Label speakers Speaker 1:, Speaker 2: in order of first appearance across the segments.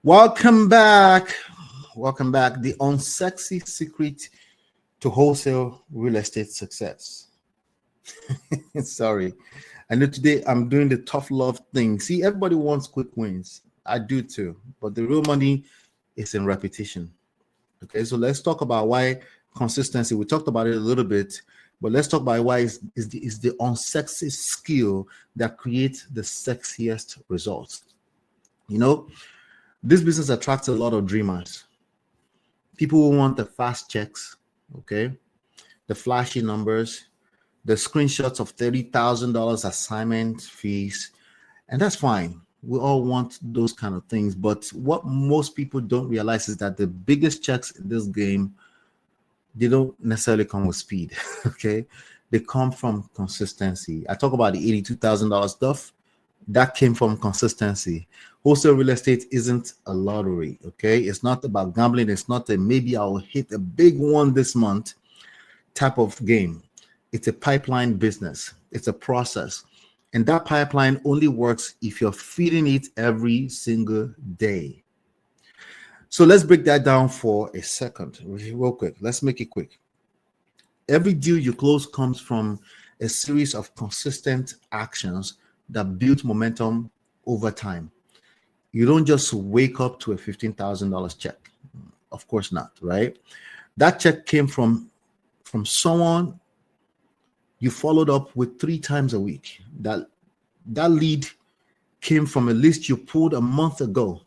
Speaker 1: Welcome back. Welcome back. The unsexy secret to wholesale real estate success. Sorry. I know today I'm doing the tough love thing. See, everybody wants quick wins. I do too. But the real money is in repetition. Okay, so let's talk about why consistency. We talked about it a little bit, but let's talk about why is the unsexy skill that creates the sexiest results. You know, this business attracts a lot of dreamers. People who want the fast checks, okay, the flashy numbers, the screenshots of $30,000 assignment fees, and that's fine. We all want those kind of things. But what most people don't realize is that the biggest checks in this game, they don't necessarily come with speed, okay? They come from consistency. I talk about the $82,000 stuff. That came from consistency. Wholesale real estate isn't a lottery, okay? It's not about gambling. It's not a maybe I'll hit a big one this month type of game. It's a pipeline business. It's a process. And that pipeline only works if you're feeding it every single day. So let's break that down for a second, real quick. Let's make it quick. Every deal you close comes from a series of consistent actions that build momentum over time. You don't just wake up to a $15,000 check. Of course not, right? That check came from someone you followed up with 3 times a week. That lead came from a list you pulled a month ago.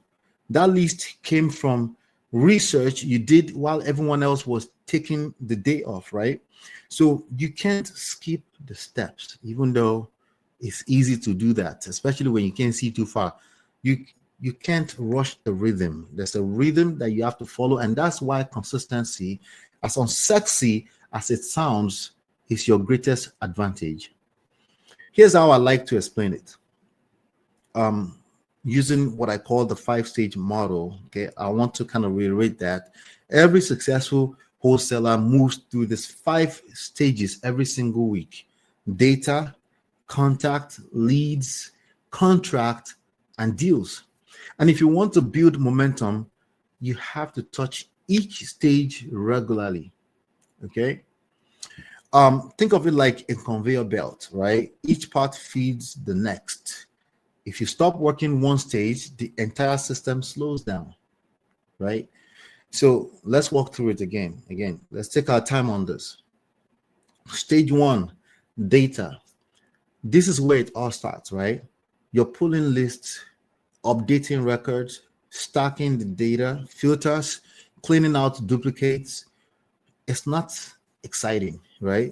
Speaker 1: That list came from research you did while everyone else was taking the day off, right? So you can't skip the steps, even though it's easy to do that, especially when you can't see too far. You can't rush the rhythm. There's a rhythm that you have to follow, and that's why consistency, as unsexy as it sounds, is your greatest advantage. Here's how I like to explain it. Using what I call the 5-stage model. Okay, I want to kind of reiterate that every successful wholesaler moves through these 5 stages every single week: data, contact, leads, contract, and deals. And if you want to build momentum, you have to touch each stage regularly. Okay. Think of it like a conveyor belt, right? Each part feeds the next. If you stop working one stage, the entire system slows down, right? So let's walk through it again. Let's take our time on this. Stage 1, data. This is where it all starts, right? You're pulling lists, updating records, stacking the data, filters, cleaning out duplicates. It's not exciting, right?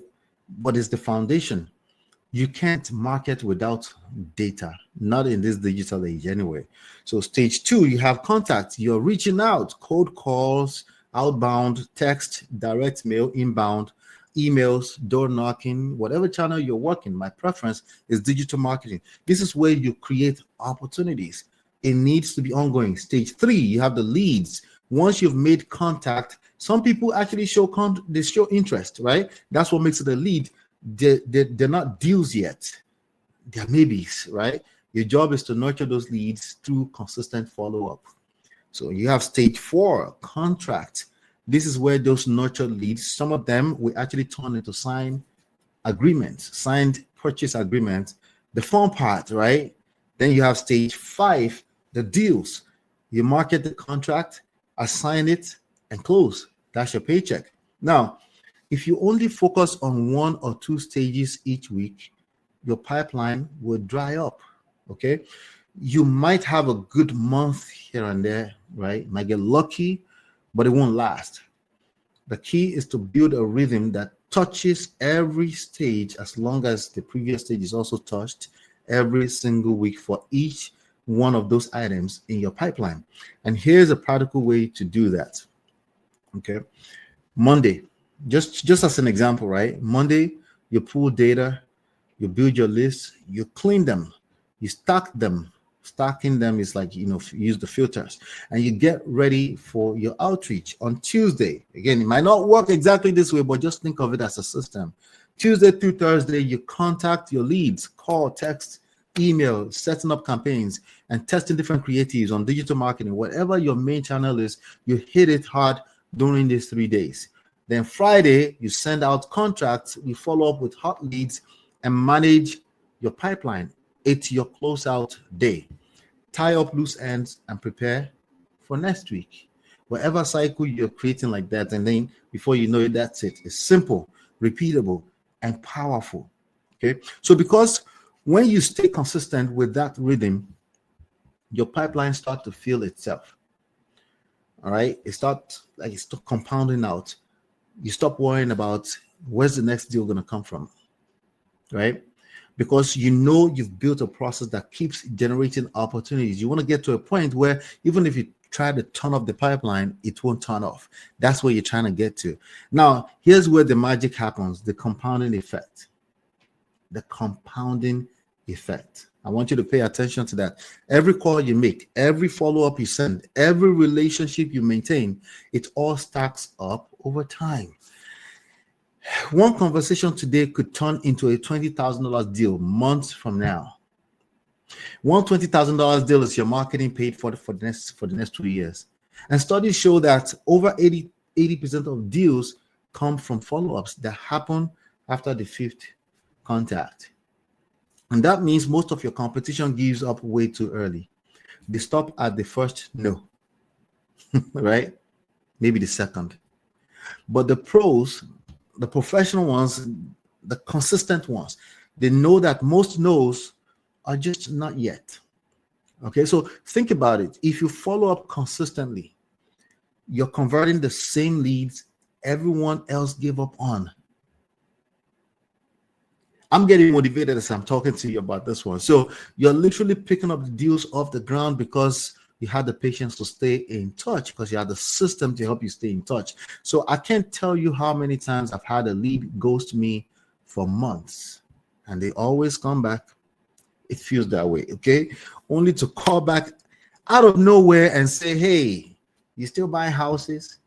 Speaker 1: But it's the foundation. You can't market without data, not in this digital age anyway. So stage 2, you have contact. You're reaching out, cold calls, outbound, text, direct mail, inbound, emails, door knocking, whatever channel you're working. My preference is digital marketing. This is where you create opportunities. It needs to be ongoing. Stage 3, you have the leads. Once you've made contact, some people actually show interest, right? That's what makes it a lead. They're not deals yet. They're maybes, right? Your job is to nurture those leads through consistent follow-up. So you have stage 4, contract. This is where those nurtured leads, some of them will actually turn into signed purchase agreements. The fun part, right? Then you have stage 5, the deals. You market the contract, assign it, and close. That's your paycheck. Now, if you only focus on 1 or 2 stages each week, your pipeline will dry up, okay? You might have a good month here and there, right? Might get lucky, but it won't last. The key is to build a rhythm that touches every stage as long as the previous stage is also touched every single week for each one of those items in your pipeline. And here's a practical way to do that, okay? Monday. Just as an example, right? Monday, you pull data, you build your list, you clean them, you stack them. Stacking them is like, use the filters, and you get ready for your outreach on Tuesday. Again, it might not work exactly this way, but just think of it as a system. Tuesday through Thursday, you contact your leads, call, text, email, setting up campaigns, and testing different creatives on digital marketing, whatever your main channel is, you hit it hard during these 3 days. Then Friday, you send out contracts, you follow up with hot leads, and manage your pipeline. It's your closeout day. Tie up loose ends and prepare for next week. Whatever cycle you're creating like that, and then before you know it, that's it. It's simple, repeatable, and powerful. Okay. So because when you stay consistent with that rhythm, your pipeline starts to fill itself. All right. It's compounding out. You stop worrying about where's the next deal going to come from. Right. Because you know you've built a process that keeps generating opportunities. You want to get to a point where even if you try to turn off the pipeline, it won't turn off. That's where you're trying to get to. Now, here's where the magic happens, the compounding effect. The compounding effect. I want you to pay attention to that. Every call you make, every follow-up you send, every relationship you maintain, it all stacks up over time. One conversation today could turn into a $20,000 deal months from now. One $20,000 deal is your marketing paid for the next 2 years. And studies show that over 80% of deals come from follow-ups that happen after the 5th contact. And that means most of your competition gives up way too early. They stop at the first no, right? Maybe the second. But the pros, the professional ones, the consistent ones, they know that most no's are just not yet. Okay, so think about it. If you follow up consistently, you're converting the same leads everyone else gave up on. I'm getting motivated as I'm talking to you about this one. So you're literally picking up the deals off the ground because you had the patience to stay in touch, because you had the system to help you stay in touch. So I can't tell you how many times I've had a lead ghost me for months, and they always come back. It feels that way, okay? Only to call back out of nowhere and say, hey, you still buying houses?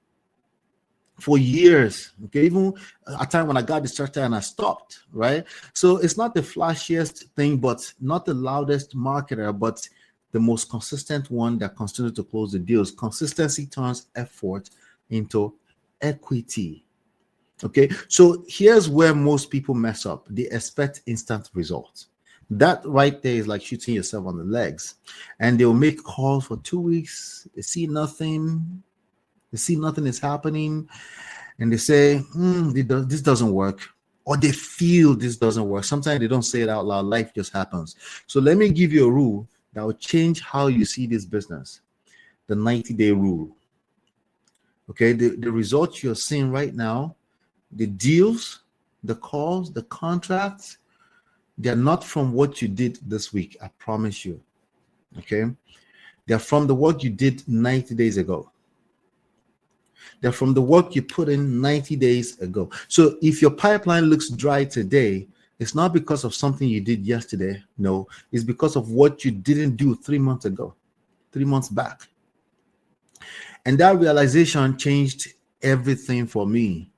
Speaker 1: For years, okay? Even a time when I got distracted and I stopped, right? So it's not the flashiest thing, but not the loudest marketer, but the most consistent one that continues to close the deals. Consistency turns effort into equity. Okay, so here's where most people mess up. They expect instant results. That right there is like shooting yourself on the legs. And they'll make calls for 2 weeks. They see nothing. They see nothing is happening. And they say, this doesn't work. Or they feel this doesn't work. Sometimes they don't say it out loud. Life just happens. So let me give you a rule that will change how you see this business. The 90-day rule. Okay, the results you're seeing right now, the deals, the calls, the contracts, they're not from what you did this week. I promise you. Okay, they're from the work you did 90 days ago. They're from the work you put in 90 days ago. So if your pipeline looks dry today, it's not because of something you did yesterday. No, it's because of what you didn't do 3 months ago, 3 months back. And that realization changed everything for me.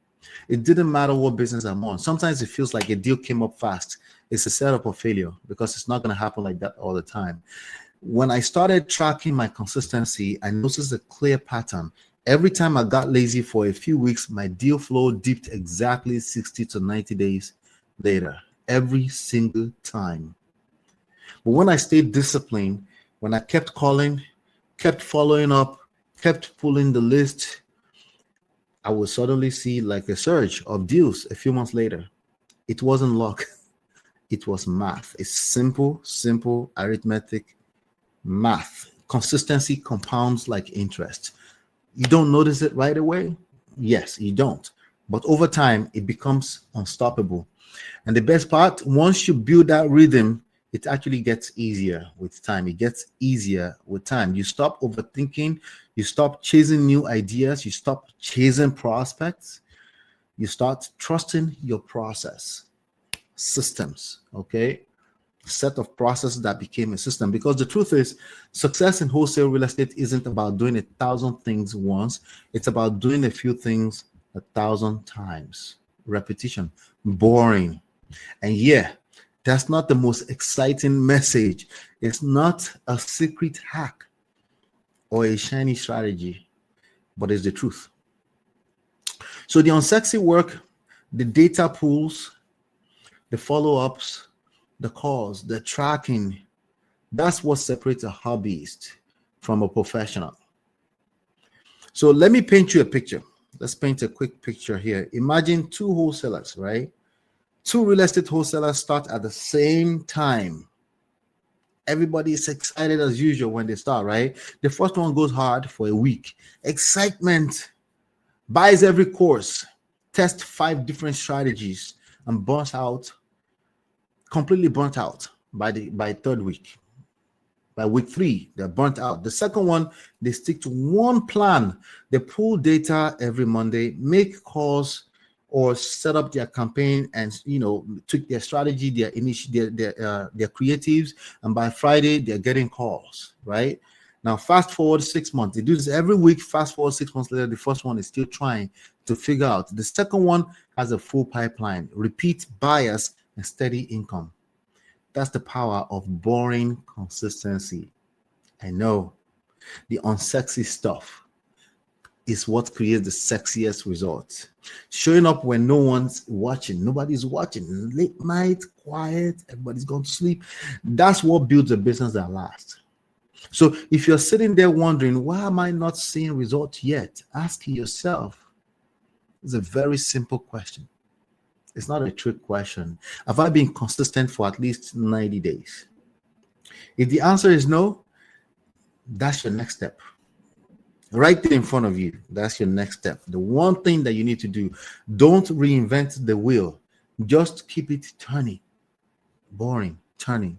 Speaker 1: It didn't matter what business I'm on. Sometimes it feels like a deal came up fast. It's a setup of failure because it's not going to happen like that all the time. When I started tracking my consistency, I noticed a clear pattern. Every time I got lazy for a few weeks, my deal flow dipped exactly 60 to 90 days later, every single time. But when I stayed disciplined, when I kept calling, kept following up, kept pulling the list, I would suddenly see like a surge of deals a few months later. It wasn't luck. It was math. It's simple arithmetic math. Consistency compounds like interest. You don't notice it right away? Yes, you don't. But over time, it becomes unstoppable. And the best part, once you build that rhythm, it actually gets easier with time. It gets easier with time. You stop overthinking. You stop chasing new ideas. You stop chasing prospects. You start trusting your process. Systems, okay? Set of processes that became a system. Because the truth is, success in wholesale real estate isn't about doing 1,000 things once. It's about doing a few things 1,000 times. Repetition, boring. And yeah, That's not the most exciting message. It's not a secret hack or a shiny strategy, but it's the truth. So the unsexy work, the data pools, the follow-ups, the calls, the tracking, that's what separates a hobbyist from a professional. So let me paint you a picture. Let's paint a quick picture here. Imagine two wholesalers, right? Two real estate wholesalers start at the same time. Everybody is excited as usual when they start, right? The first one goes hard for a week. Excitement, buys every course, tests 5 different strategies, and burns out, completely burnt out by third week. By week 3, they're burnt out. The second one, they stick to one plan. They pull data every Monday, make calls, or set up their campaign and tweak their strategy, their creatives, and by Friday they're getting calls. Right now, fast forward 6 months. They do this every week. Fast forward 6 months later, the first one is still trying to figure out. The second one has a full pipeline, repeat buyers, and steady income. That's the power of boring consistency. I know the unsexy stuff is what creates the sexiest results. Showing up when no one's watching, nobody's watching, late night, quiet, everybody's gone to sleep. That's what builds a business that lasts. So if you're sitting there wondering, why am I not seeing results yet? Ask yourself. It's a very simple question. It's not a trick question. Have I been consistent for at least 90 days? If the answer is no, that's your next step. Right there in front of you, that's your next step. The one thing that you need to do, don't reinvent the wheel. Just keep it turning. Boring, turning.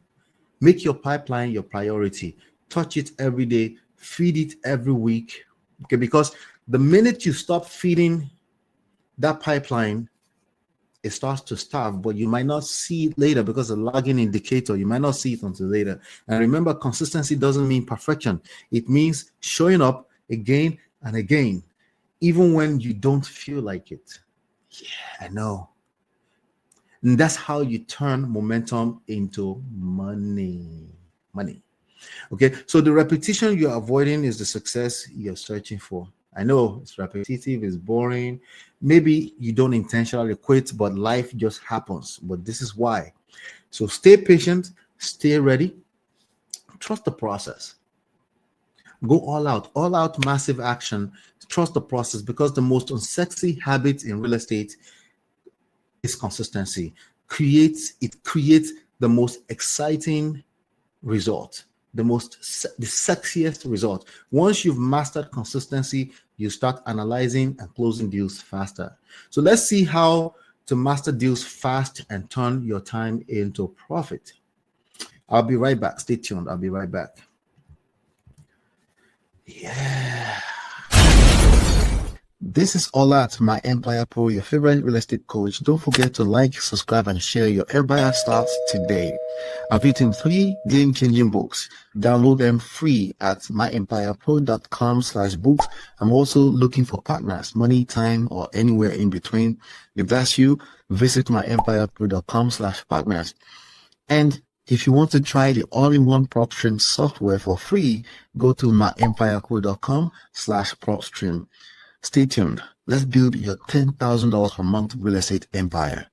Speaker 1: Make your pipeline your priority. Touch it every day. Feed it every week. Okay, because the minute you stop feeding that pipeline, it starts to starve, but you might not see it later because a lagging indicator, you might not see it until later. And remember, consistency doesn't mean perfection. It means showing up again and again, even when you don't feel like it. Yeah, I know. And that's how you turn momentum into money. Okay, so the repetition you're avoiding is the success you're searching for. I know it's repetitive, it's boring. Maybe you don't intentionally quit, but life just happens. But this is why. So stay patient, stay ready, trust the process. Go all out massive action. Trust the process, because the most unsexy habit in real estate is consistency. It creates the most exciting result, the sexiest result. Once you've mastered consistency, you start analyzing and closing deals faster. So let's see how to master deals fast and turn your time into profit. I'll be right back. Stay tuned. I'll be right back. Yeah. This is Ola at My Empire Pro, your favorite real estate coach. Don't forget to like, subscribe, and share. Your empire starts today. I've written 3 game-changing books. Download them free at myempirepro.com/books. I'm also looking for partners, money, time, or anywhere in between. If that's you, visit myempirepro.com/partners. And if you want to try the all-in-one PropStream software for free, go to myempirepro.com/PropStream. Stay tuned. Let's build your $10,000 per month real estate empire.